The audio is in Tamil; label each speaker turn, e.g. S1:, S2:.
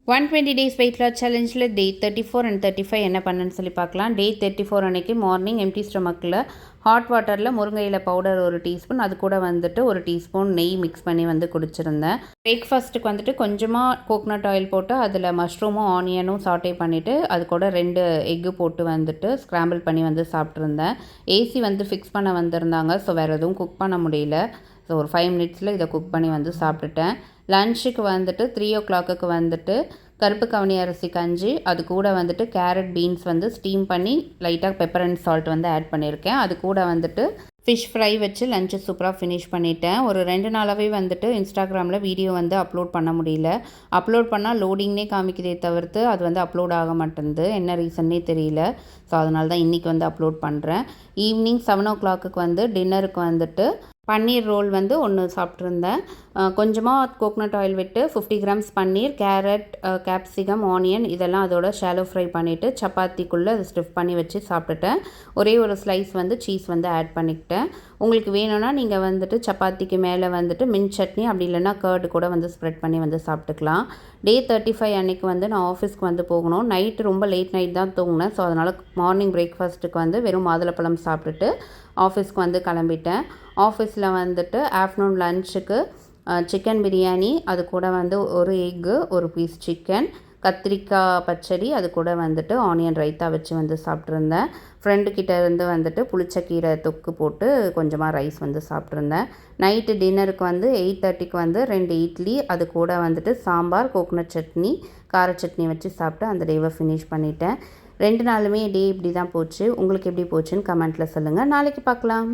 S1: 120 டேஸ் வெயிட் லாஸ் சேலஞ்சில் டே 34 அண்ட் 35 என்ன பண்ணுன்னு சொல்லி பார்க்கலாம். டே 34 அன்றைக்கி மார்னிங் எம்டி ஸ்டொமக்கில் ஹாட் வாட்டரில் முருங்கை இலை பவுடர் ஒரு டீஸ்பூன், அது கூட வந்துட்டு ஒரு டீஸ்பூன் நெய் மிக்ஸ் பண்ணி வந்து குடிச்சிருந்தேன். பிரேக்ஃபாஸ்ட்டுக்கு வந்துட்டு கொஞ்சமாக கோகனட் ஆயில் போட்டு அதில் மஷ்ரூமும் ஆனியனும் சாட்டே பண்ணிவிட்டு அது கூட 2 எக்கு போட்டு வந்துட்டு ஸ்க்ராம்பிள் பண்ணி வந்து சாப்பிட்ருந்தேன். ஏசி வந்து ஃபிக்ஸ் பண்ண வந்திருந்தாங்க, ஸோ வேறு எதுவும் குக் பண்ண முடியல. ஸோ ஒரு 5 மினிட்ஸில் இதை குக் பண்ணி வந்து சாப்பிட்டுட்டேன். லன்ச்சுக்கு வந்துட்டு 3 ஓ கிளாக்குக்கு வந்துட்டு கருப்பு கவனி அரிசி கஞ்சி, அது கூட வந்துட்டு கேரட் பீன்ஸ் வந்து ஸ்டீம் பண்ணி லைட்டாக பெப்பர் அண்ட் சால்ட் வந்து ஆட் பண்ணியிருக்கேன். அது கூட வந்துட்டு ஃபிஷ் ஃப்ரை வச்சு லஞ்சு சூப்பராக ஃபினிஷ் பண்ணிட்டேன். ஒரு 2 நாளாகவே வந்துட்டு இன்ஸ்டாகிராமில் வீடியோ வந்து அப்லோட் பண்ண முடியல. அப்லோட் பண்ணால் லோடிங்னே காமிக்கிறதே தவிர்த்து அது வந்து அப்லோட் ஆக மாட்டேங்குது. என்ன ரீசன்னே தெரியல. ஸோ அதனால தான் இன்றைக்கி வந்து அப்லோட் பண்ணுறேன். ஈவினிங் 7 ஓ கிளாக்குக்கு வந்து டின்னருக்கு வந்துட்டு பன்னீர் ரோல் வந்து ஒன்று சாப்பிட்ருந்தேன். கொஞ்சமாக கோகனட் ஆயில் விட்டு 50 கிராம்ஸ் பன்னீர், கேரட், கேப்சிகம், ஆனியன் இதெல்லாம் அதோட ஷாலோ ஃப்ரை பண்ணிவிட்டு சப்பாத்திக்குள்ளே அதை ஸ்டிஃப் பண்ணி வச்சு சாப்பிட்டுட்டேன். ஒரே ஒரு ஸ்லைஸ் வந்து சீஸ் வந்து ஆட் பண்ணிக்கிட்டேன். உங்களுக்கு வேணும்னா நீங்கள் வந்துட்டு சப்பாத்திக்கு மேலே வந்துட்டு மின்ட் சட்னி அப்படி இல்லைன்னா கர்டு கூட வந்து ஸ்ப்ரெட் பண்ணி வந்து சாப்பிட்டுக்கலாம். டே 35 அன்றைக்கி வந்து நான் ஆஃபீஸ்க்கு வந்து போகணும். நைட்டு ரொம்ப லேட் நைட் தான் தூங்கினேன். ஸோ அதனால் மார்னிங் பிரேக்ஃபாஸ்ட்டுக்கு வந்து வெறும் மாதுளப்பழம் சாப்பிட்டுட்டு ஆஃபீஸ்க்கு வந்து கிளம்பிட்டேன். ஆஃபீஸில் வந்துட்டு ஆஃப்டர்நூன் லன்ச்சுக்கு சிக்கன் பிரியாணி, அது கூட வந்து ஒரு எக்கு, ஒரு பீஸ் சிக்கன், கத்திரிக்காய் பச்சடி, அது கூட வந்துட்டு ஆனியன் ரைத்தா வச்சு வந்து சாப்பிட்ருந்தேன். ஃப்ரெண்டுக்கிட்ட இருந்து வந்துட்டு புளிச்சக்கீரை தொக்கு போட்டு கொஞ்சமாக ரைஸ் வந்து சாப்பிட்ருந்தேன். நைட்டு டின்னருக்கு வந்து 8:30க்கு வந்து 2 இட்லி, அது கூட வந்துட்டு சாம்பார், கோகனட் சட்னி, கார சட்னி வச்சு சாப்பிட்டு அந்த டேவை ஃபினிஷ் பண்ணிட்டேன். 2 நாளுமே டே இப்படி தான் போச்சு. உங்களுக்கு எப்படி போச்சுன்னு கமெண்ட்டில் சொல்லுங்கள். நாளைக்கு பார்க்கலாம்.